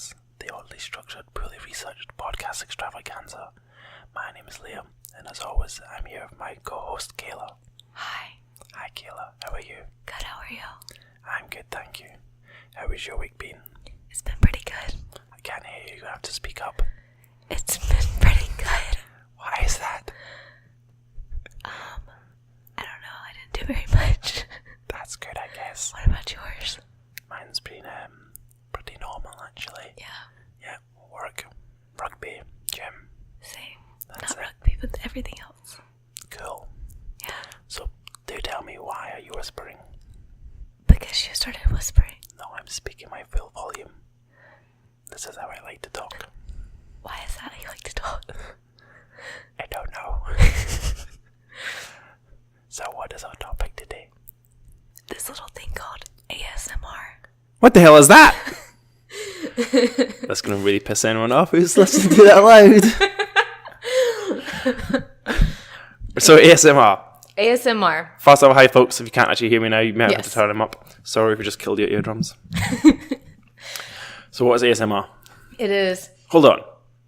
MumbleCast, the oddly structured, poorly researched podcast extravaganza. My name is Liam, and as always, I'm here with my co-host, Kayla. Hi. Hi, Kayla. How are you? Good, how are you? I'm good, thank you. How has your week been? It's been pretty good. I can't hear you. You have to speak up. It's been pretty good. Why is that? I don't know. I didn't do very much. That's good, I guess. What about yours? Mine's been pretty normal, actually. Yeah. Yeah, work, rugby, gym. Same. That's Not it. rugby, but everything else. Cool. Yeah. So, do tell me, why are you whispering? Because you started whispering. No, I'm speaking my full volume. This is how I like to talk. Why is that how you like to talk? I don't know. So what is our topic today? This little thing called ASMR. What the hell is that? That's going to really piss anyone off who's listening to that loud. So ASMR. ASMR. Fast up, hi folks. If you can't actually hear me now, you might have to Yes. turn them up. Sorry if we just killed your eardrums. So what is ASMR? It is. Hold on.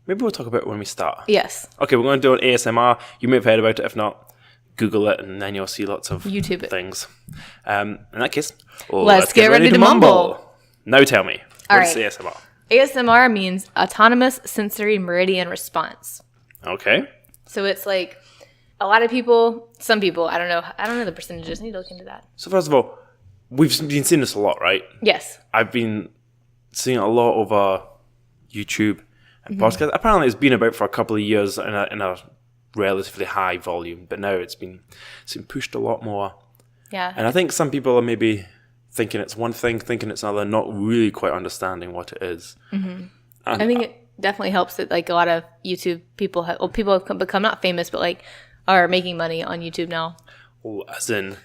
Maybe we'll talk about it when we start. Yes. Okay, we're going to do an ASMR. You may have heard about it. If not, Google it and then you'll see lots of YouTube it. things. In that case, Let's get ready to mumble. Now tell me, All what is right. ASMR? ASMR means Autonomous Sensory Meridian Response. Okay. So it's like a lot of people, some people, I don't know the percentages. I need to look into that. So first of all, we've been seeing this a lot, right? Yes. I've been seeing it a lot over YouTube and Mm-hmm. podcasts. Apparently, it's been about for a couple of years in a relatively high volume, but now it's been pushed a lot more. Yeah. And I think some people are maybe thinking it's one thing, thinking it's another, not really quite understanding what it is. Mm-hmm. And I think it definitely helps that like a lot of YouTube people people have become not famous, but like are making money on YouTube now. as in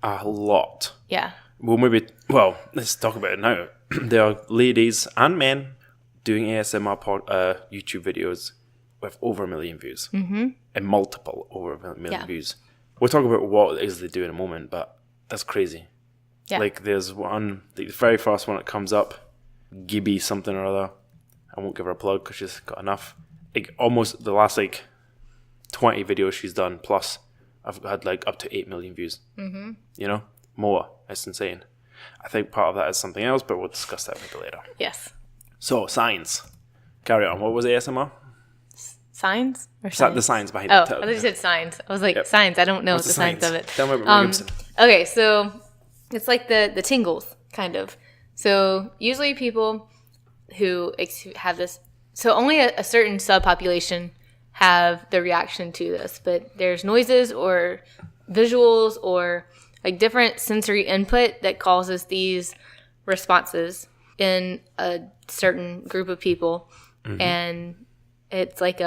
a lot. Yeah. Well, let's talk about it now. There are ladies and men doing ASMR YouTube videos with over 1 million views. Mm-hmm. And multiple over 1 million views. We'll talk about what it is they do in a moment, but that's crazy. Yeah. Like there's one, the very first one that comes up, Gibby something or other. I won't give her a plug because she's got enough. Like almost the last 20 videos she's done plus I've had up to 8 million views. Mm-hmm. You know? More. It's insane. I think part of that is something else, but we'll discuss that maybe later. Yes. So, signs. Carry on. What was ASMR? Signs or The signs behind Oh, it. I thought you said signs. I was like, Yep. signs. I don't know What's the signs of it. Tell me about Mel Gibson. Okay, so it's like the tingles, kind of. So usually people who have this, so only a certain subpopulation have the reaction to this, but there's noises or visuals or like different sensory input that causes these responses in a certain group of people. Mm-hmm. And it's like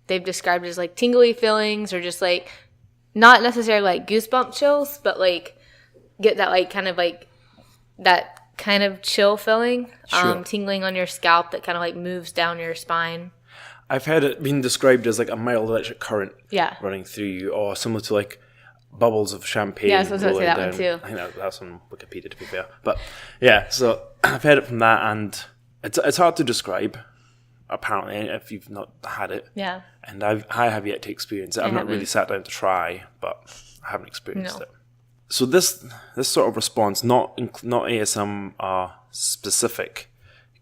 they've described it as like tingly feelings or just like not necessarily like goosebump chills, but like get that like kind of like that kind of chill feeling, Sure. tingling on your scalp that kind of like moves down your spine. I've heard it being described as like a mild electric current Yeah. running through you, or similar to like bubbles of champagne. Yeah, I was supposed to say rolling that one down. too. I think that's on Wikipedia, to be fair. But yeah, so I've heard it from that, and it's hard to describe, apparently, if you've not had it. Yeah. And I have yet to experience it. I've not really haven't. sat down to try, but I haven't experienced No. it. So this sort of response, not ASMR specific,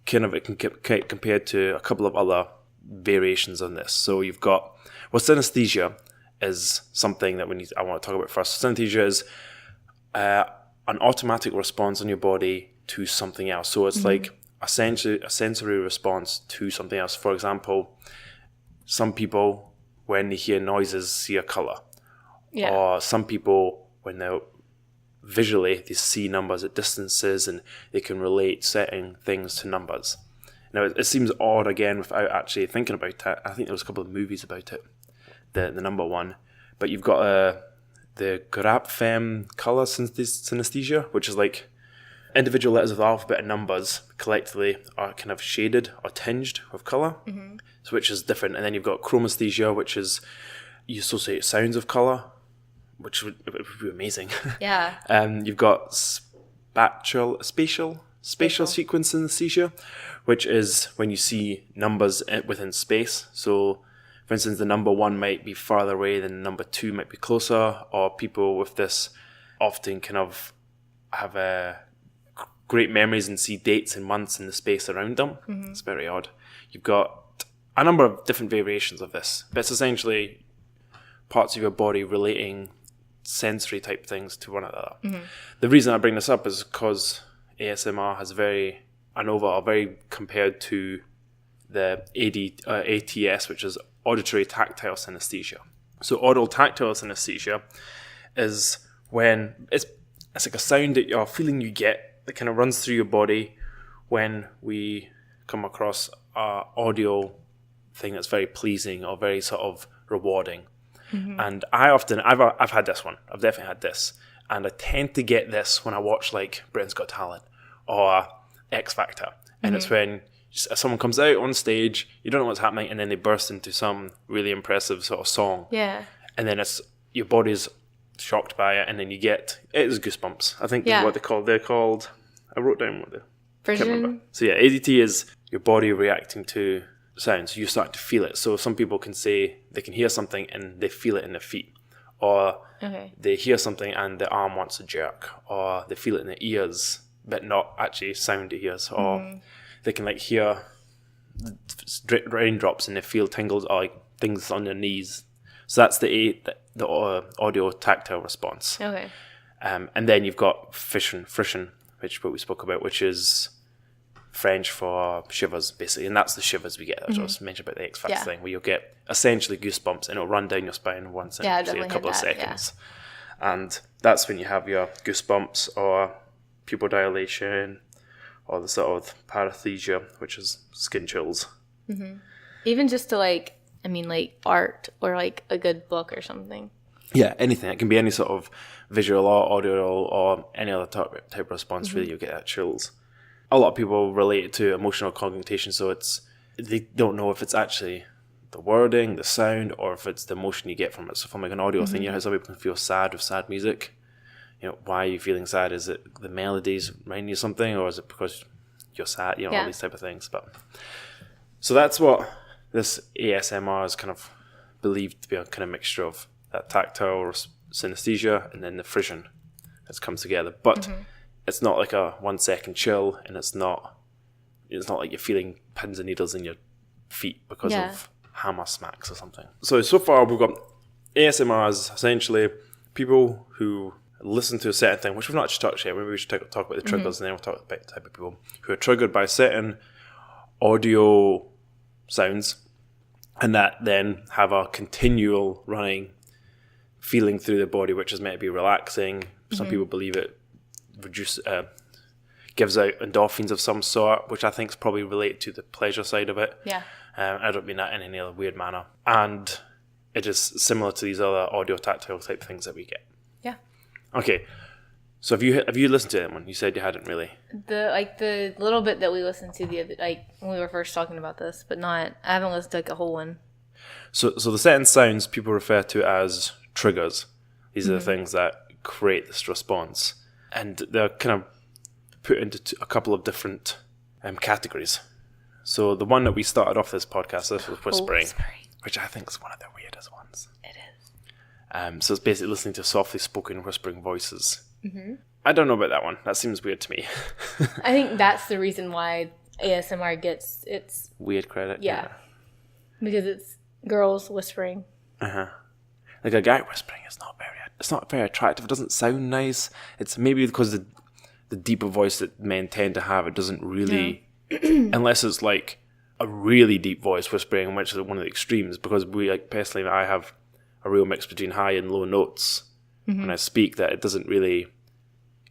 kind of it can get compared to a couple of other variations on this. So you've got, synesthesia is something that I want to talk about first. Synesthesia is an automatic response on your body to something else. So it's like a sensory response to something else. For example, some people, when they hear noises, see a color. Yeah. Or some people, when they're visually, they see numbers at distances and they can relate certain things to numbers. Now, it seems odd, again, without actually thinking about it. I think there was a couple of movies about it, the number one. But you've got the Graph color synesthesia, which is like individual letters of the alphabet and numbers collectively are kind of shaded or tinged with color, so which is different. And then you've got chromesthesia, which is you associate sounds of color, which would be amazing. Yeah. You've got spatial spatial sequence synesthesia, which is when you see numbers within space. So, for instance, the number 1 might be farther away than the number 2 might be closer, or people with this often kind of have great memories and see dates and months in the space around them. Mm-hmm. It's very odd. You've got a number of different variations of this, but it's essentially parts of your body relating sensory type things to one another. Mm-hmm. The reason I bring this up is because ASMR has very compared to the ATS, which is auditory tactile synesthesia. So auditotactile synesthesia is when it's like a sound that you're feeling you get that kind of runs through your body when we come across an audio thing that's very pleasing or very sort of rewarding. Mm-hmm. And I've had this one. I've definitely had this. And I tend to get this when I watch like Britain's Got Talent or X Factor. And it's when someone comes out on stage, you don't know what's happening, and then they burst into some really impressive sort of song. Yeah. And then your body's shocked by it, and then it is goosebumps. I think what they're called. I wrote down what I can't remember. So yeah, ADT is your body reacting to sounds. You start to feel it. So some people can say they can hear something and they feel it in their feet, or they hear something and their arm wants a jerk, or they feel it in their ears but not actually sound ears, or they can like hear raindrops and they feel tingles or like things on their knees. So that's the audio tactile response. Okay. And then you've got frisson, which what we spoke about, which is French for shivers, basically, and that's the shivers we get. That's what I was mentioned about the X Factor thing, where you'll get essentially goosebumps, and it'll run down your spine once in a couple of seconds, and that's when you have your goosebumps or pupil dilation or the sort of paresthesia, which is skin chills. Mm-hmm. Even just to like art or like a good book or something. Yeah, anything. It can be any sort of visual or audio or any other type of response. Really, you get that chills. A lot of people relate it to emotional cognition, so they don't know if it's actually the wording, the sound, or if it's the emotion you get from it. So from like an audio thing, you know how some people can feel sad with sad music. You know, why are you feeling sad? Is it the melodies remind you of something, or is it because you're sad? You know, all these type of things. But so that's what this ASMR is kind of believed to be a kind of mixture of that tactile synesthesia and then the frisson that's come together. But it's not like a 1 second chill, and it's not like you're feeling pins and needles in your feet because of hammer smacks or something. So far we've got ASMR as essentially people who listen to a certain thing, which we've not actually touched yet. Maybe we should talk about the triggers, and then we'll talk about the type of people who are triggered by certain audio sounds, and that then have a continual running feeling through the body, which is meant to be relaxing. Some people believe it gives out endorphins of some sort, which I think is probably related to the pleasure side of it. Yeah. I don't mean that in any other weird manner. And it is similar to these other audio tactile type things that we get. Yeah. Okay. So have you listened to that one? You said you hadn't really. The little bit that we listened to when we were first talking about this, but I haven't listened to like a whole one. So the certain sounds people refer to as triggers. These are the things that create this response, and they're kind of put into a couple of different categories. So the one that we started off this podcast, this was whispering, which I think is one of the weirdest ones. It is. So it's basically listening to softly spoken whispering voices. Mm-hmm. I don't know about that one. That seems weird to me. I think that's the reason why ASMR gets its weird credit. Yeah. Because it's girls whispering. Like a guy whispering is not very attractive. It doesn't sound nice. It's maybe because the deeper voice that men tend to have, it doesn't really, unless it's like a really deep voice whispering, which is one of the extremes, because personally, I have a real mix between high and low notes when I speak, that it doesn't really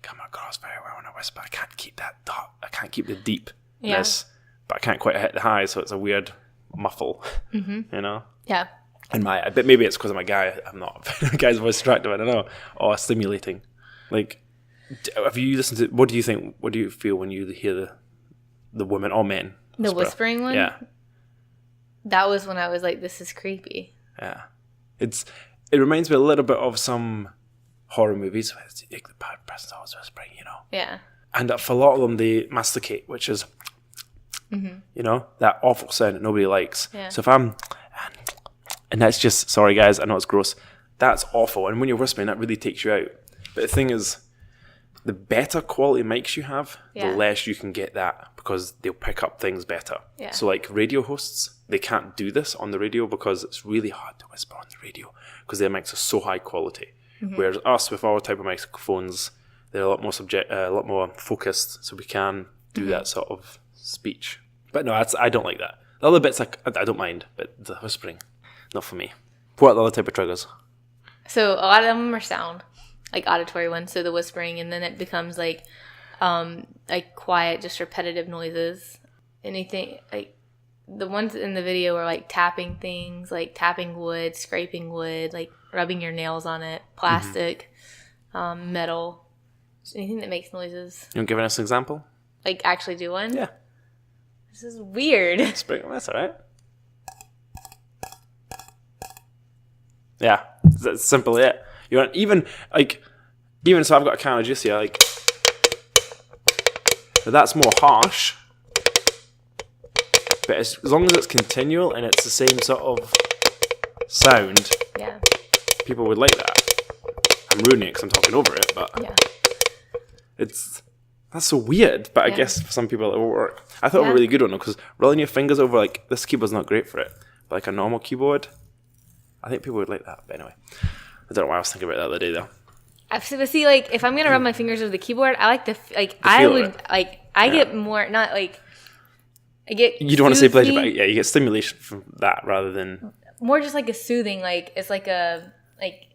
come across very well when I whisper. I can't keep the deepness, but I can't quite hit the high, so it's a weird muffle, you know? Yeah. But maybe it's because I'm a guy. I'm not. A guy's voice attractive, I don't know, or stimulating. Like, have you listened to? What do you think? What do you feel when you hear the women or men? The whispering one. Yeah. That was when I was like, "This is creepy." Yeah, it reminds me a little bit of some horror movies where the bad person's always whispering, you know. Yeah. And for a lot of them, they masticate, which is, you know, that awful sound that nobody likes. Yeah. So if I'm, and that's just, sorry guys, I know it's gross. That's awful. And when you're whispering, that really takes you out. But the thing is, the better quality mics you have, the less you can get that, because they'll pick up things better. Yeah. So like radio hosts, they can't do this on the radio because it's really hard to whisper on the radio because their mics are so high quality. Whereas us, with our type of microphones, they're a lot more focused, so we can do that sort of speech. But no, I don't like that. The other bits I don't mind, but the whispering, not for me. What are the other type of triggers? So a lot of them are sound, like auditory ones. So the whispering, and then it becomes like quiet, just repetitive noises. Anything like the ones in the video are like tapping things, like tapping wood, scraping wood, like rubbing your nails on it, plastic, metal, just anything that makes noises. You want to give us an example? Like actually do one? Yeah. This is weird. That's all right. Yeah, that's simply it. You want even so I've got a can of juice here, like, but that's more harsh. But as long as it's continual and it's the same sort of sound, people would like that. I'm ruining it because I'm talking over it, but that's so weird. But I guess for some people it will work. I thought it was a really good one because rolling your fingers over, like, this keyboard's not great for it. But like a normal keyboard, I think people would like that. But anyway, I don't know why I was thinking about that the other day though. But see, like, if I'm gonna rub my fingers over the keyboard, I like I get more, not like, I get. You don't want to say pleasure, but you get stimulation from that rather than more just like a soothing. Like it's like a like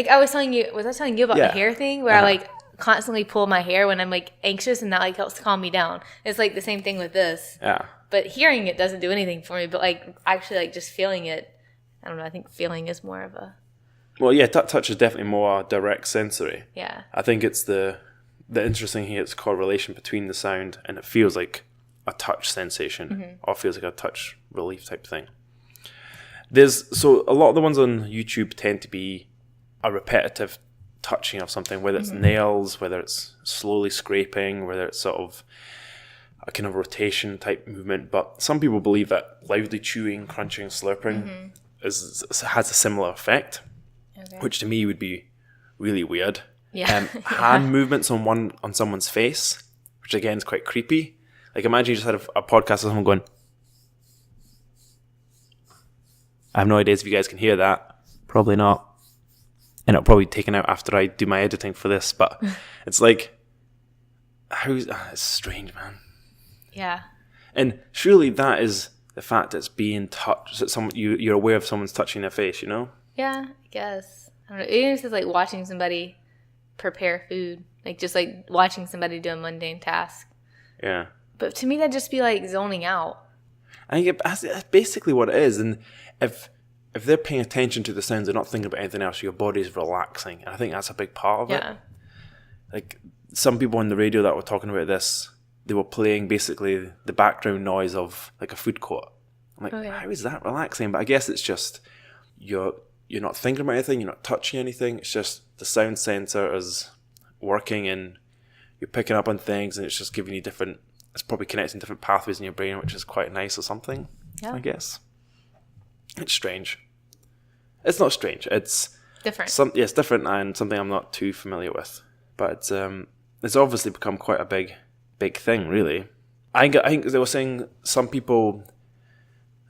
I was telling you. Was I telling you about the hair thing where I like constantly pull my hair when I'm like anxious, and that like helps calm me down. It's like the same thing with this. Yeah. But hearing it doesn't do anything for me. But like actually, like just feeling it, I don't know. I think feeling is more of a. Well, yeah, touch is definitely more direct sensory. Yeah. I think it's the interesting thing. It's correlation between the sound and it feels like a touch sensation or feels like a touch relief type thing. So a lot of the ones on YouTube tend to be a repetitive touching of something, whether it's nails, whether it's slowly scraping, whether it's sort of a kind of rotation type movement. But some people believe that loudly chewing, crunching, slurping has a similar effect, which to me would be really weird. Yeah. Hand movements on someone's face, which again is quite creepy. Like imagine you just had a podcast of someone going, I have no idea if you guys can hear that. Probably not. And it'll probably be taken out after I do my editing for this, but it's like, it's strange, man. Yeah. And surely that is the fact that it's being touched, that you're aware of someone's touching their face, you know? Yeah, I guess. I don't know. Even if it's like watching somebody prepare food, like just like watching somebody do a mundane task. Yeah. But to me, that'd just be like zoning out. I think that's basically what it is. And if they're paying attention to the sounds, they're not thinking about anything else, your body's relaxing. And I think that's a big part of it. Like some people on the radio that were talking about this, they were playing basically the background noise of like a food court. I'm like, how is that relaxing? But I guess it's just you're not thinking about anything, you're not touching anything. It's just the sound sensor is working and you're picking up on things and it's just giving you it's probably connecting different pathways in your brain, which is quite nice or something, I guess. It's strange. It's not strange. It's different. It's different and something I'm not too familiar with. But it's obviously become quite a big thing, really. I think they were saying some people...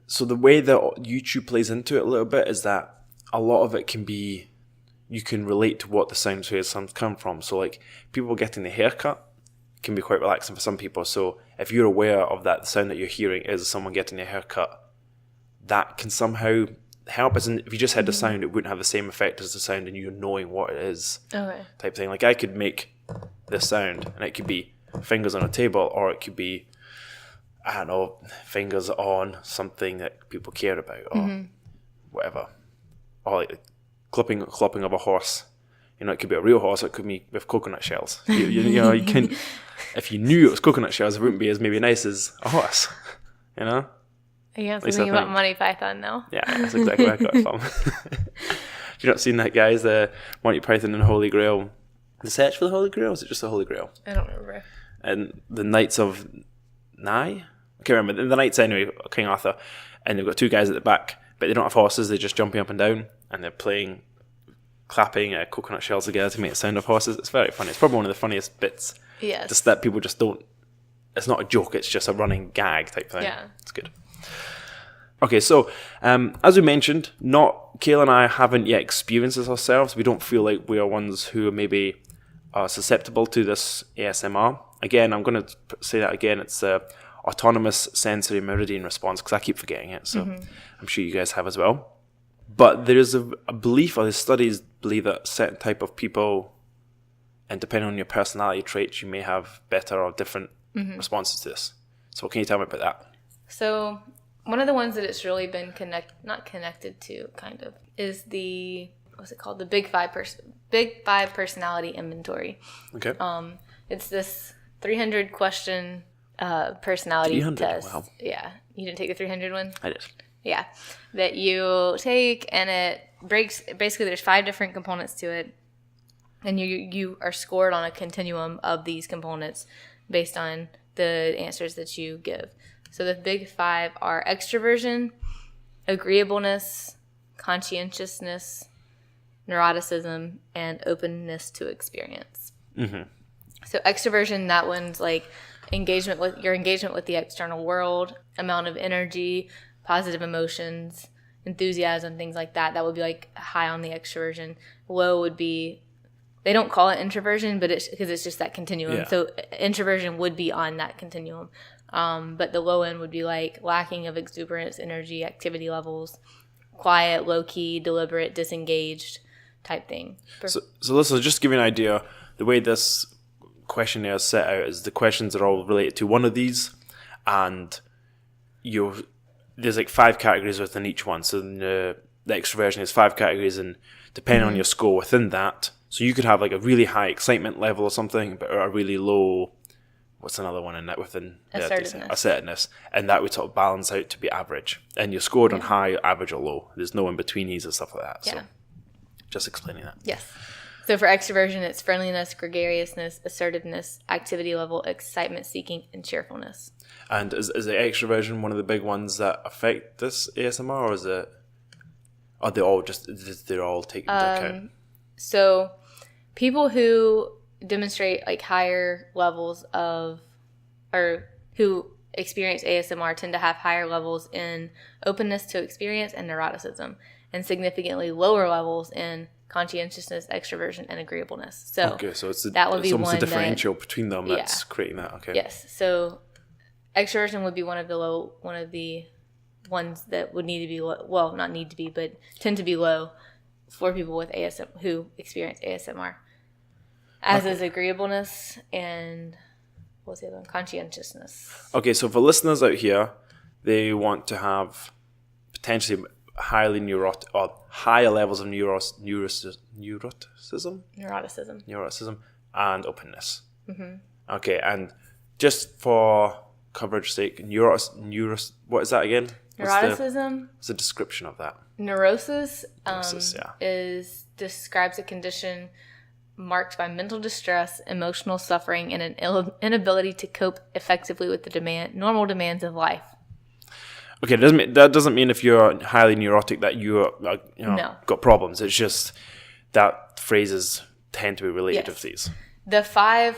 So the way that YouTube plays into it a little bit is that a lot of it can be... You can relate to what the sounds come from. So like people getting the haircut can be quite relaxing for some people. So if you're aware of that, the sound that you're hearing is someone getting a haircut, that can somehow help. As in, if you just had the sound, it wouldn't have the same effect as the sound and you knowing what it is. Type thing. Like I could make this sound and it could be fingers on a table, or it could be, I don't know, fingers on something that people care about, or whatever, or like clopping of a horse. You know, it could be a real horse, or it could be with coconut shells. You know, you can. If you knew it was coconut shells, it wouldn't be as maybe nice as a horse. You know. Yeah, something about Monty Python now. Yeah, that's exactly where I got it from. Have you not seen that, guys? The Monty Python and the Holy Grail. The search for the Holy Grail? Or is it just the Holy Grail? I don't remember. and the Knights of Nye. I can't remember the Knights anyway. King Arthur, and they've got two guys at the back, but they don't have horses. They're just jumping up and down, and they're clapping coconut shells together to make the sound of horses. It's very funny. It's probably one of the funniest bits. Yes. Just that people just don't. It's not a joke. It's just a running gag type thing. Yeah. It's good. Okay, so as we mentioned, Kayla and I haven't yet experienced this ourselves. We don't feel like we are ones who are maybe susceptible to this ASMR. Again, I'm going to say that again. It's autonomous sensory meridian response, because I keep forgetting it. So I'm sure you guys have as well. But there is a belief, or the studies believe, that certain type of people, and depending on your personality traits, you may have better or different responses to this. So what can you tell me about that? So one of the ones that it's really been not connected to, kind of, is what's it called? The Big Five Personality Inventory. Okay. It's this 300 question personality 300? test. Wow. Yeah. You didn't take the 300 one? I did. Yeah. That you take, and it breaks, basically there's 5 different components to it, and you are scored on a continuum of these components based on the answers that you give. So the big 5 are extroversion, agreeableness, conscientiousness, neuroticism, and openness to experience. Mm-hmm. So extroversion, that one's like engagement with the external world, amount of energy, positive emotions, enthusiasm, things like that. That would be like high on the extroversion. Low would be, they don't call it introversion, but because it's just that continuum. Yeah. So introversion would be on that continuum. But the low end would be like lacking of exuberance, energy, activity levels, quiet, low-key, deliberate, disengaged type thing. So listen, just to give you an idea, the way this questionnaire is set out is the questions are all related to one of these, and there's like 5 categories within each one. So the extroversion is 5 categories, and depending on your score within that, so you could have like a really high excitement level or something, but a really low, what's another one in that within assertiveness, and that would sort of balance out to be average. And you're scored on high, average, or low. There's no in betweenies and stuff like that. So just explaining that. Yes. So for extroversion, it's friendliness, gregariousness, assertiveness, activity level, excitement seeking, and cheerfulness. And is the extroversion one of the big ones that affect this ASMR, or are they all they're all taken into account? So people who demonstrate like higher levels of, or who experience ASMR, tend to have higher levels in openness to experience and neuroticism, and significantly lower levels in conscientiousness, extroversion, and agreeableness. So so it's almost a differential between them that's creating that. Okay. Yes. So extroversion would be one of the ones that would need to be low, well, not need to be, but tend to be low for people with who experience ASMR. As is agreeableness and what's the other one? Conscientiousness. Okay, so for listeners out here, they want to have potentially highly neurotic or higher levels of neuroticism and openness. Mm-hmm. Okay, and just for coverage sake, what is that again? Neuroticism. What's the description of that? Neurosis describes a condition marked by mental distress, emotional suffering, and an inability to cope effectively with the normal demands of life. Okay, that doesn't mean if you're highly neurotic that you're got problems. It's just that phrases tend to be related with these. The five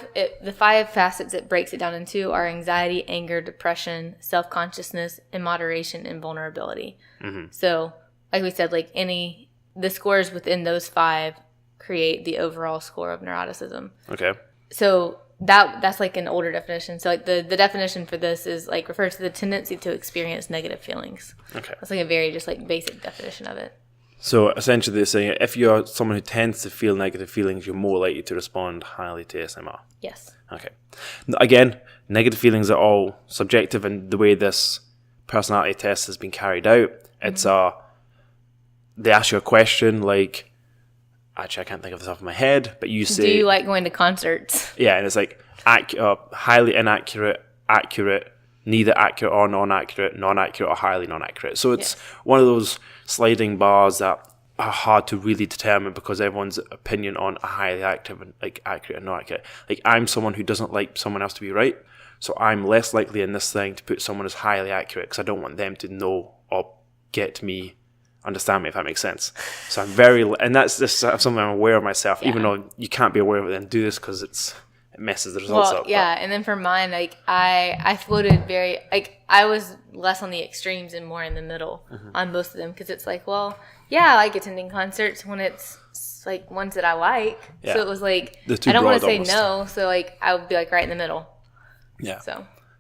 facets it breaks it down into are anxiety, anger, depression, self-consciousness, immoderation, and vulnerability. Mm-hmm. So, like we said, the scores within those 5 create the overall score of neuroticism. Okay. So that's like an older definition. So like the definition for this is like refers to the tendency to experience negative feelings. Okay. That's like a very just like basic definition of it. So essentially they're saying if you're someone who tends to feel negative feelings, you're more likely to respond highly to ASMR. Yes. Okay. Again, negative feelings are all subjective, and the way this personality test has been carried out, it's they ask you a question like, actually I can't think of the top of my head, but you say, do you like going to concerts? Yeah, and it's like highly inaccurate, accurate, neither accurate or non-accurate or highly non-accurate. So it's one of those sliding bars that are hard to really determine because everyone's opinion on a highly active and like accurate and not accurate. Like I'm someone who doesn't like someone else to be right, so I'm less likely in this thing to put someone as highly accurate because I don't want them to know or get me, understand me, if that makes sense. So I'm and that's just something I'm aware of myself, even though you can't be aware of it and do this because it messes the results up. Yeah, and then for mine, like I floated very, like I was less on the extremes and more in the middle on both of them because it's like, well, yeah, I like attending concerts when it's like ones that I like. Yeah. So it was like, I don't want to say no, so like I would be like right in the middle. Yeah.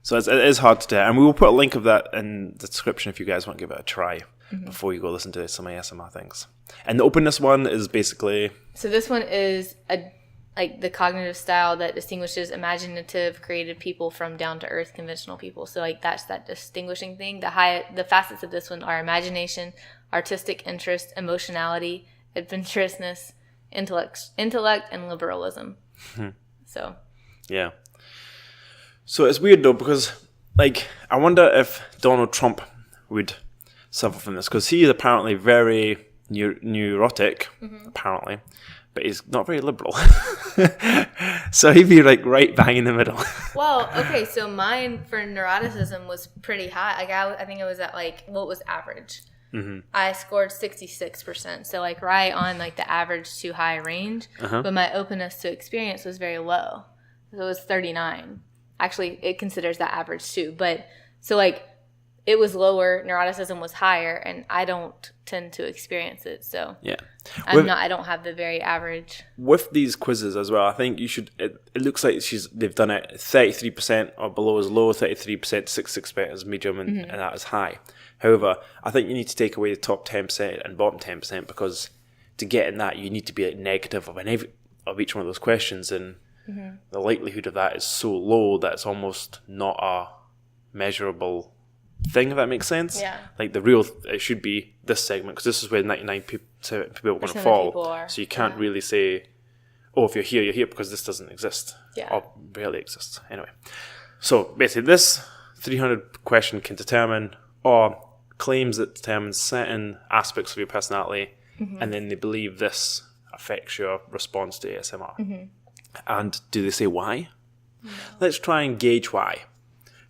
So it is hard to do, and we will put a link of that in the description if you guys want to give it a try before you go listen to some ASMR things. And the openness one is basically... So this one is like the cognitive style that distinguishes imaginative, creative people from down-to-earth conventional people. So like that's that distinguishing thing. The facets of this one are imagination, artistic interest, emotionality, adventurousness, intellect, and liberalism. So yeah. So it's weird though because like I wonder if Donald Trump would suffer from this because he is apparently very neurotic, apparently. But he's not very liberal. So he'd be like right bang in the middle. Well, okay, so mine for neuroticism was pretty high. Like I think it was at like, well, it was average. I scored 66%. So like right on like the average to high range. But my openness to experience was very low. So it was 39. Actually, it considers that average too. But so like it was lower, neuroticism was higher, and I don't tend to experience it. So yeah. I don't have the very average. With these quizzes as well, I think you should. It looks like they've done it 33% or below is low, 33%, 66% is medium, and that is high. However, I think you need to take away the top 10% and bottom 10% because to get in that, you need to be like negative of each one of those questions, and the likelihood of that is so low that it's almost not a measurable thing, if that makes sense. Yeah. Like it should be this segment because this is where 99% people are going to fall. So you can't really say, oh, if you're here because this doesn't exist. Yeah. Or barely exists. Anyway. So basically this 300 question can determine or claims that determines certain aspects of your personality and then they believe this affects your response to ASMR. And do they say why? No. Let's try and gauge why.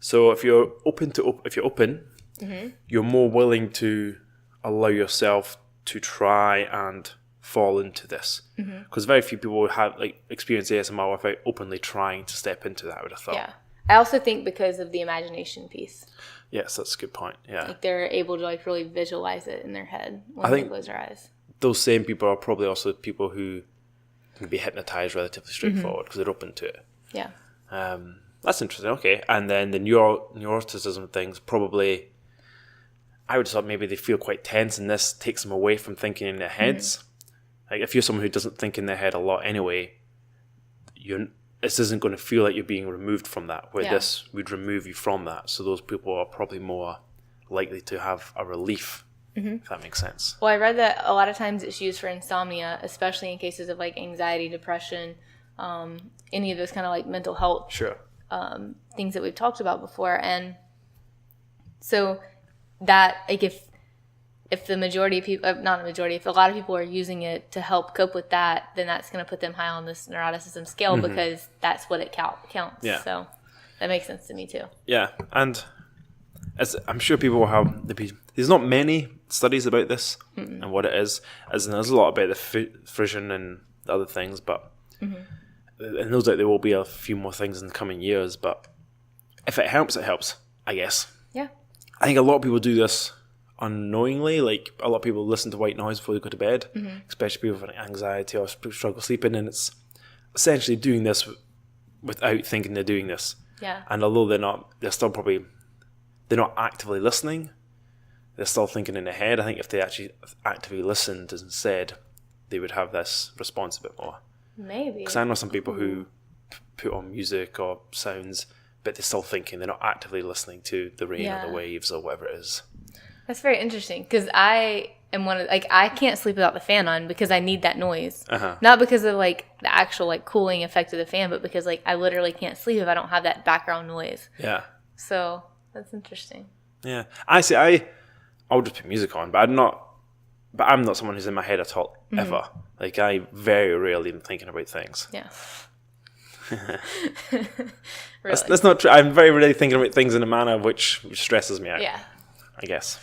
So if you're open, you're more willing to allow yourself to try and fall into this. Because very few people have like experience ASMR without openly trying to step into that, I would have thought. Yeah. I also think because of the imagination piece. Yes, that's a good point. Yeah. Like they're able to like really visualize it in their head when they close their eyes. Those same people are probably also people who can be hypnotized relatively straightforward because they're open to it. Yeah. That's interesting. Okay. And then the neuroticism things probably, I would have thought maybe they feel quite tense and this takes them away from thinking in their heads. Like if you're someone who doesn't think in their head a lot anyway, this isn't going to feel like you're being removed from that, where this would remove you from that. So those people are probably more likely to have a relief, if that makes sense. Well, I read that a lot of times it's used for insomnia, especially in cases of like anxiety, depression, any of those kind of like mental health things that we've talked about before. And so that like if the majority of people, not a majority, if a lot of people are using it to help cope with that, then that's going to put them high on this neuroticism scale because that's what it counts. Yeah. So that makes sense to me too. Yeah. And as I'm sure people will have, there's not many studies about this and what it is, as in there's a lot about the fission and the other things, but and no doubt there will be a few more things in the coming years, but if it helps, I guess. Yeah. I think a lot of people do this unknowingly. Like a lot of people listen to white noise before they go to bed, especially people with anxiety or struggle sleeping, and it's essentially doing this without thinking they're doing this. Yeah. And although they're not actively listening, they're still thinking in their head. I think if they actually actively listened and said, they would have this response a bit more. Maybe. Because I know some people who put on music or sounds, but they're still thinking, they're not actively listening to the rain or the waves or whatever it is. That's very interesting because I am I can't sleep without the fan on because I need that noise. Not because of like the actual like cooling effect of the fan, but because like I literally can't sleep if I don't have that background noise. Yeah. So that's interesting. Yeah. I'll just put music on, but but I'm not someone who's in my head at all, ever. Like, I very rarely am thinking about things. Yeah. Really? That's not true. I'm very rarely thinking about things in a manner which stresses me out. Yeah. I guess.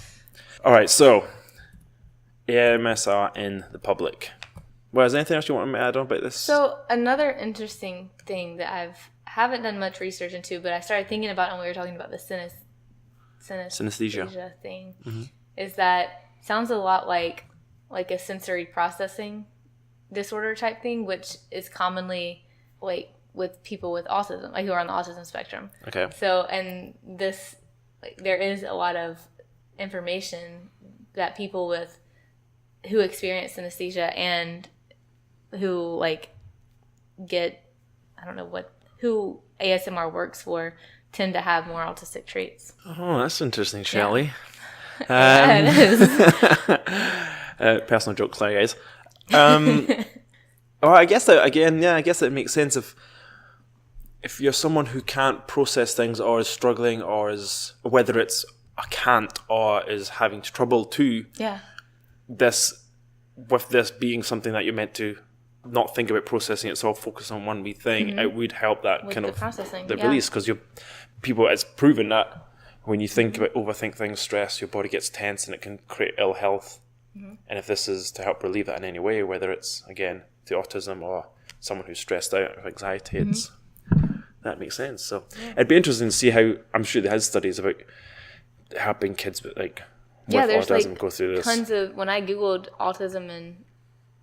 All right, so AMSR in the public. Well, is there anything else you want to add on about this? So another interesting thing that haven't done much research into, but I started thinking about when we were talking about the synesthesia thing, is that sounds a lot like a sensory processing disorder type thing, which is commonly like with people with autism, like who are on the autism spectrum. Okay. So, and this, like, there is a lot of information that people who experience synesthesia and who like get, I don't know who ASMR works for, tend to have more autistic traits. Oh, that's interesting, Shelley. Yeah, it is. Personal joke, sorry guys. Well, I guess that again, I guess it makes sense if you're someone who can't process things or is struggling or is, whether it's a can't or is having trouble too. Yeah. With this being something that you're meant to not think about processing, it's all focus on one wee thing. It would help that with kind the of processing, the release, because it's proven that when you overthink things, stress, your body gets tense and it can create ill health. And if this is to help relieve that in any way, whether it's again the autism or someone who's stressed out or anxiety, that makes sense. So it'd be interesting to see how, I'm sure they had studies about helping kids with there's autism go through this. Tons of, when I googled autism and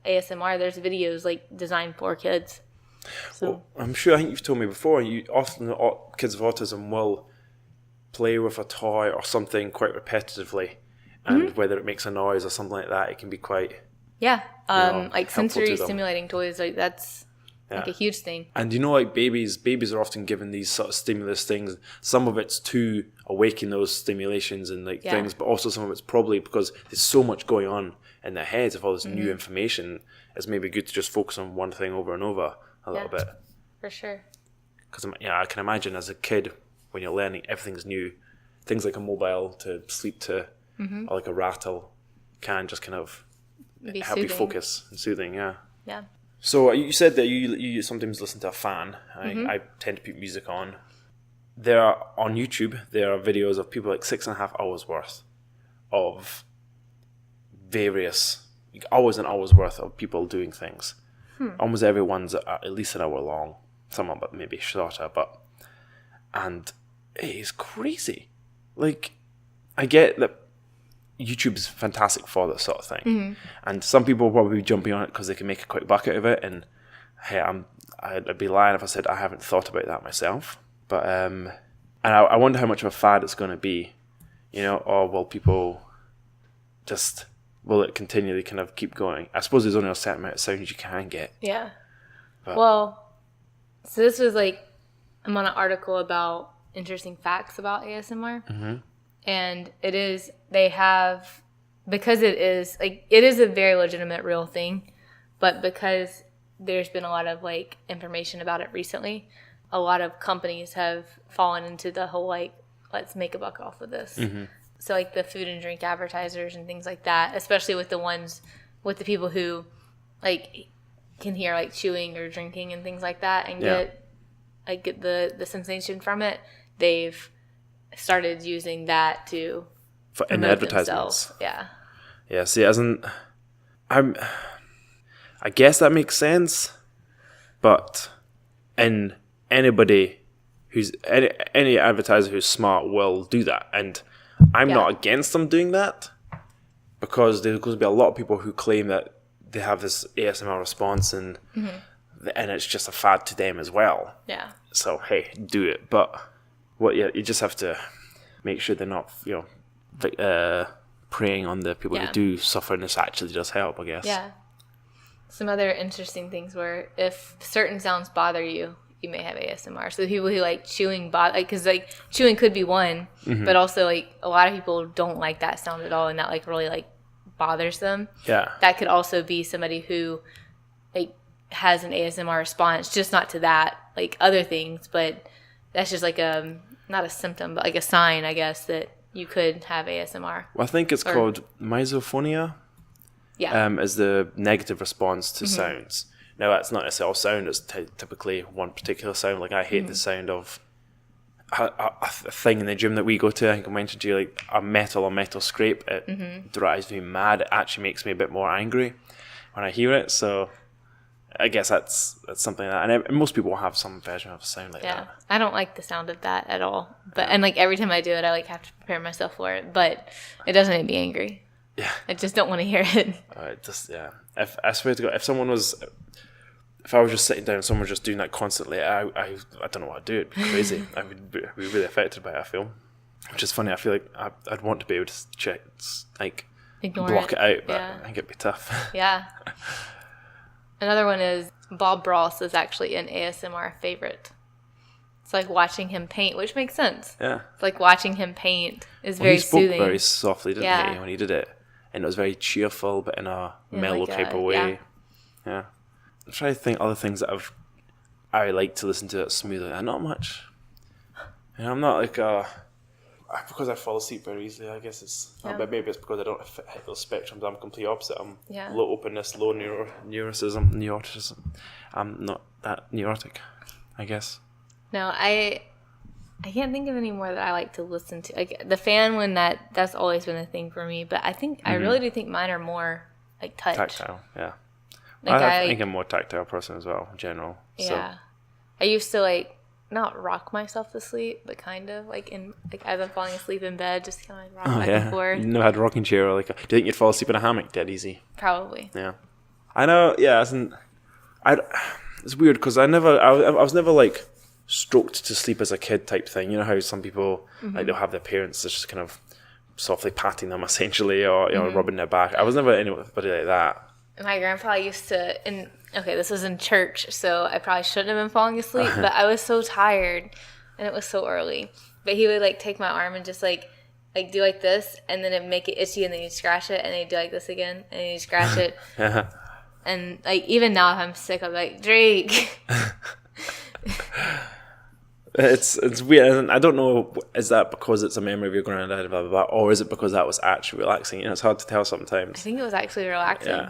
ASMR, there's videos like designed for kids. So Well, I'm sure, I think you've told me before, often kids with autism will play with a toy or something quite repetitively, and whether it makes a noise or something like that, it can be quite like helpful sensory to them. stimulating toys, like that's like a huge thing. And like babies are often given these sort of stimulus things. Some of it's to awaken those stimulations and things, but also some of it's probably because there's so much going on in their heads with all this new information. It's maybe good to just focus on one thing over and over a little bit. For sure. Because I can imagine as a kid when you're learning, everything's new. Things like a mobile to sleep to, or like a rattle, can just kind of Be help you soothing. focus and soothing. Yeah. Yeah. So you said that you sometimes listen to a fan. I tend to put music on. On YouTube, there are videos of people like 6.5 hours worth of various, hours and hours worth of people doing things. Almost everyone's at least an hour long. Some of it maybe shorter, and it is crazy. Like, I get that YouTube's fantastic for that sort of thing, and some people will probably be jumping on it because they can make a quick buck out of it. And hey, I'd be lying if I said I haven't thought about that myself. But and I wonder how much of a fad it's going to be, or will it continually kind of keep going? I suppose there's only a certain amount of sounds you can get. Yeah. But, Well, so this was I'm on an article about interesting facts about ASMR. And because it is a very legitimate real thing, but because there's been a lot of information about it recently, a lot of companies have fallen into the whole let's make a buck off of this. So the food and drink advertisers and things like that, especially with the people who can hear chewing or drinking and things like that and get the sensation from it, they've started using that to in advertisements. Themselves. Yeah. See, I guess that makes sense, but anybody who's any advertiser who's smart will do that, and I'm not against them doing that, because there's going to be a lot of people who claim that they have this ASMR response and it's just a fad to them as well. Yeah. So hey, do it, but you just have to make sure they're not preying on the people who do suffer, and this actually does help, I guess. Yeah. Some other interesting things were, if certain sounds bother you, you may have ASMR. So the people who chewing because chewing could be one, but also a lot of people don't like that sound at all, and that really bothers them. Yeah. That could also be somebody who has an ASMR response, just not to that, other things, but that's just not a symptom, but a sign, I guess, that you could have ASMR. Well, I think it's called misophonia. is the negative response to sounds. Now, that's not necessarily all sound. It's typically one particular sound. Like, I hate the sound of a thing in the gym that we go to. I think I mentioned to you, like a metal scrape. It drives me mad. It actually makes me a bit more angry when I hear it. So I guess that's something like that. And most people have some version of a sound like that. I don't like the sound of that at all. But and like every time I do it, I like have to prepare myself for it. But it doesn't make me angry. Yeah. I just don't want to hear it. If I swear to God, if I was just sitting down and someone was just doing that constantly, I don't know what I'd do. It'd be crazy. I would be really affected by it, I feel. Which is funny. I feel like I'd want to be able to block it out, but I think it'd be tough. Yeah. Another one is Bob Ross is actually an ASMR favorite. It's like watching him paint, which makes sense. Yeah. It's like watching him paint is very soothing. He spoke very softly, didn't he, when he did it? And it was very cheerful, but in a mellow type of way. Yeah. I'm trying to think other things that I like to listen to it smoothly. Not much. And I'm not like because I fall asleep very easily. I guess it's maybe it's because I don't hit those spectrums. I'm complete opposite. I'm low openness, low neuroticism. I'm not that neurotic, I guess. No, I can't think of any more that I like to listen to. Like the fan one, that's always been a thing for me. But I think I really do think mine are more like touch. Tactile, yeah. Like I think I'm a more tactile person as well, in general. Yeah. So. I used to like not rock myself to sleep, but kind of like as I'm falling asleep in bed, just kind of rock back and forth. You know, had a rocking chair or do you think you'd fall asleep in a hammock dead easy? Probably. Yeah. I know. Yeah. It's weird because I was never like stroked to sleep as a kid type thing. You know how some people like they'll have their parents just kind of softly patting them essentially or rubbing their back. I was never anybody like that. My grandpa used to, this was in church, so I probably shouldn't have been falling asleep, but I was so tired, and it was so early. But he would, like, take my arm and just, like do like this, and then it'd make it itchy, and then you'd scratch it, and then he'd do like this again, and then you'd scratch it. And, like, even now if I'm sick, I'm like, Drake. It's weird, and I don't know, is that because it's a memory of your granddad, blah, blah, blah, or is it because that was actually relaxing? It's hard to tell sometimes. I think it was actually relaxing.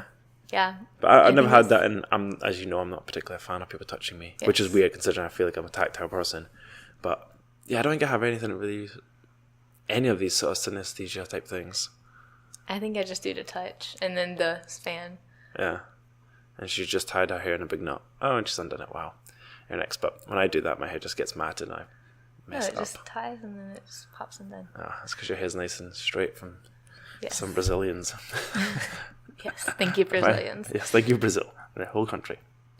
Yeah. But I've never had that, and as you know, I'm not particularly a fan of people touching me, which is weird considering I feel like I'm a tactile person. But yeah, I don't think I have anything really, any of these sort of synesthesia type things. I think I just do the touch, and then the fan. Yeah. And she's just tied her hair in a big knot. Oh, and she's undone it. Wow. You're next. But when I do that, my hair just gets matted and I mess it up. It just ties and then it just pops in then. Oh, that's because your hair's nice and straight from some Brazilians. Yes, thank you, Brazilians. Right. Yes, thank you, Brazil, the whole country.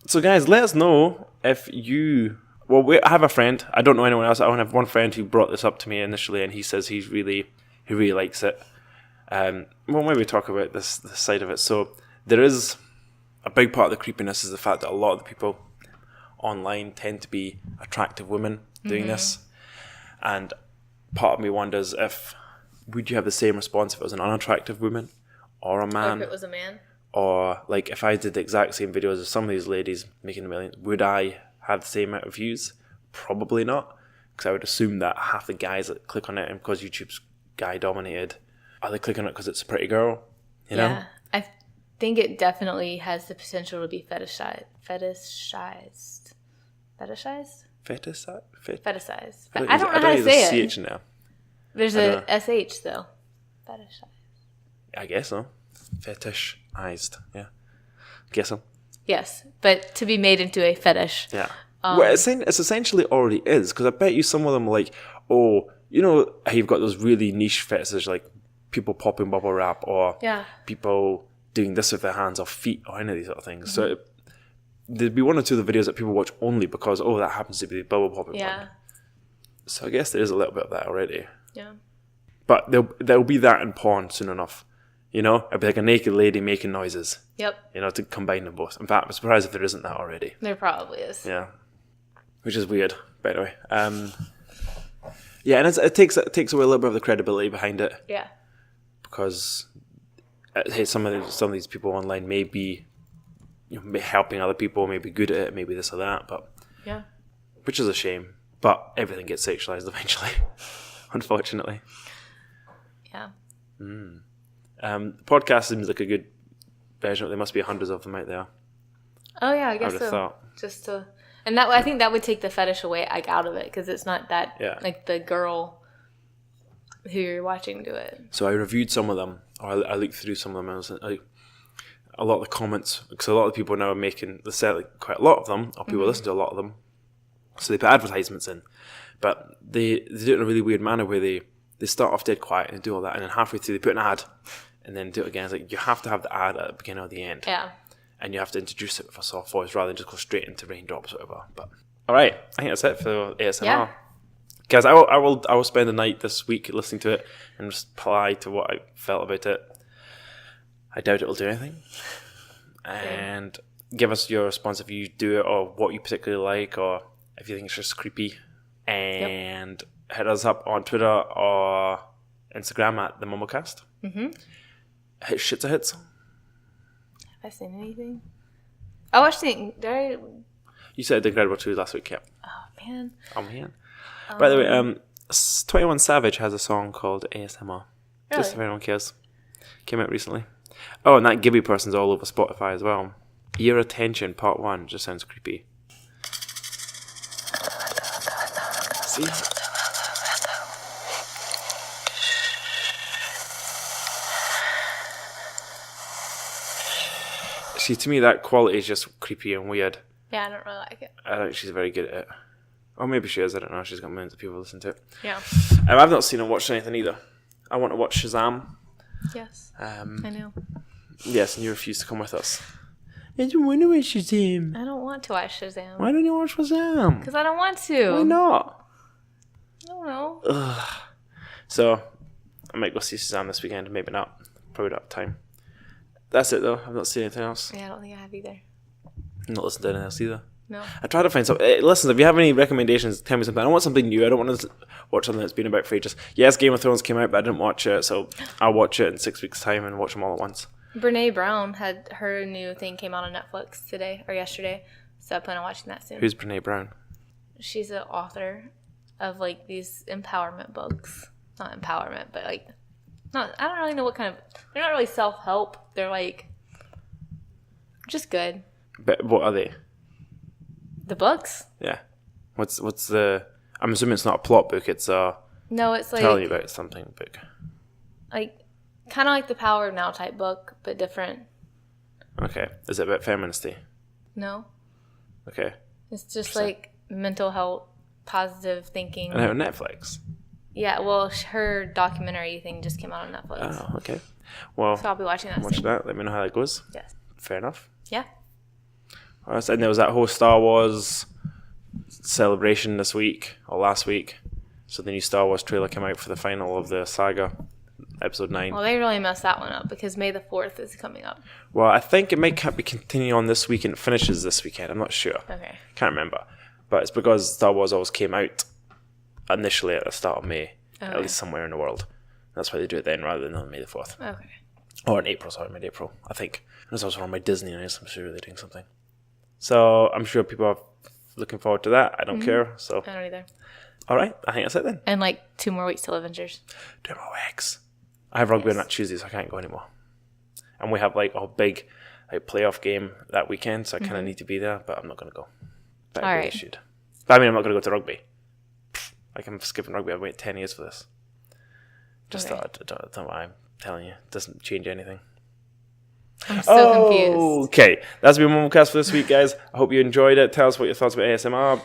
So, guys, let us know if you. Well, I have a friend. I don't know anyone else. I only have one friend who brought this up to me initially, and he says he really likes it. Well, maybe talk about this side of it. So, there is a big part of the creepiness is the fact that a lot of the people online tend to be attractive women doing this, and part of me wonders would you have the same response if it was an unattractive woman? Or a man. Or if it was a man. Or, like, if I did the exact same videos as some of these ladies making millions, would I have the same amount of views? Probably not. Because I would assume that half the guys that click on it, and because YouTube's guy-dominated, are they clicking on it because it's a pretty girl? You know? I think it definitely has the potential to be fetishized. Fetishized? Fetishized. But I don't know how to say it. CH in there. There's a SH, though. Fetishized. I guess so. Fetishized. Yeah. Guess so. Yes, but to be made into a fetish. Yeah. Well, it's essentially already is, because I bet you some of them are like, oh, you know how you've got those really niche fetishes, like people popping bubble wrap or people doing this with their hands or feet or any of these sort of things. So there'd be one or two of the videos that people watch only because, that happens to be the bubble popping one. So I guess there is a little bit of that already. Yeah. But there'll be that in porn soon enough. You know, it'd be like a naked lady making noises. Yep. You know, to combine them both. In fact, I'm surprised if there isn't that already. There probably is. Yeah. Which is weird, by the way. Yeah, and it takes away a little bit of the credibility behind it. Yeah. Because some of these people online may be, helping other people, may be good at it, maybe this or that, but which is a shame. But everything gets sexualized eventually, unfortunately. Yeah. Podcast seems like a good version. There must be hundreds of them out there. Oh yeah, I guess would have so. thought. Just to, and that I think that would take the fetish away, like out of it, because it's not that like the girl who you're watching do it. So I reviewed some of them, or I looked through some of them, and I was like, a lot of the comments, because a lot of people now are making, they sell like quite a lot of them, or people listen to a lot of them, so they put advertisements in, but they do it in a really weird manner where they start off dead quiet and do all that, and then halfway through they put an ad, and then do it again. It's like, you have to have the ad at the beginning or the end. Yeah. And you have to introduce it with a soft voice rather than just go straight into raindrops or whatever. But all right, I think that's it for ASMR. Yeah. Guys, I will spend the night this week listening to it and just reply to what I felt about it. I doubt it will do anything. And give us your response if you do it, or what you particularly like, or if you think it's just creepy. And hit us up on Twitter or Instagram at the MumbleCast. Hit shits or hits. Have I seen anything? I watched the... You said The Incredible 2 last week, yeah. Oh, man. By the way, 21 Savage has a song called ASMR. Really? Just if anyone cares. Came out recently. Oh, and that Gibby person's all over Spotify as well. Your Attention, Part 1, just sounds creepy. See? See, to me, that quality is just creepy and weird. Yeah, I don't really like it. I don't think she's very good at it. Or maybe she is, I don't know. She's got millions of people listening to it. Yeah. I've not seen or watched anything either. I want to watch Shazam. Yes. I know. Yes, and you refuse to come with us. I don't want to watch Shazam. I don't want to watch Shazam. Why don't you watch Shazam? Because I don't want to. Why not? I don't know. Ugh. So, I might go see Shazam this weekend. Maybe not. Probably not have time. That's it, though. I've not seen anything else. Yeah, I don't think I have either. I'm not listening to anything else either. No. I try to find something. Listen, if you have any recommendations, tell me something. I don't want something new. I don't want to watch something that's been about for ages. Yes, Game of Thrones came out, but I didn't watch it, so I'll watch it in 6 weeks' time and watch them all at once. Brene Brown had her new thing came out on Netflix today or yesterday, so I plan on watching that soon. Who's Brene Brown? She's an author of like these empowerment books. Not empowerment, but like, I don't really know what kind of. They're not really self-help. They're like just good. But what are they? The books? Yeah. What's the? I'm assuming it's not a plot book. It's a. No, it's like telling you about something book. Like, kind of like the Power of Now type book, but different. Okay. Is it about feministy? No. Okay. It's just like mental health, positive thinking. And on Netflix. Yeah, well, her documentary thing just came out on Netflix. Oh, okay. Well, so I'll be watching that. Watch that. Let me know how that goes. Yes. Fair enough. Yeah. All right, and there was that whole Star Wars celebration this week or last week. So the new Star Wars trailer came out for the final of the saga, Episode 9. Well, they really messed that one up because May the 4th is coming up. Well, I think it might be continuing on this week and it finishes this weekend. I'm not sure. Okay. Can't remember. But it's because Star Wars always came out initially at the start of May, at least somewhere in the world. That's why they do it then rather than on May the 4th. Okay. Or in April, sorry, mid-April, I think. There's also on my Disney nights, I'm sure they're doing something. So I'm sure people are looking forward to that. I don't care. So I don't either. All right, I think that's it then. And like 2 more weeks till Avengers. 2 more weeks. I have rugby on that Tuesday, so I can't go anymore. And we have like a big playoff game that weekend, so I kind of need to be there, but I'm not going to go. But I really should. But I mean, I'm not going to go to rugby. Like, I'm skipping rugby. I've waited 10 years for this. Just thought, I don't know why I'm telling you. It doesn't change anything. I'm so confused. Okay, that's been MumbleCast for this week, guys. I hope you enjoyed it. Tell us what your thoughts about ASMR.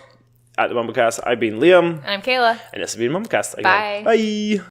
At the MumbleCast, I've been Liam. And I'm Kayla. And this has been MumbleCast. Bye. Bye.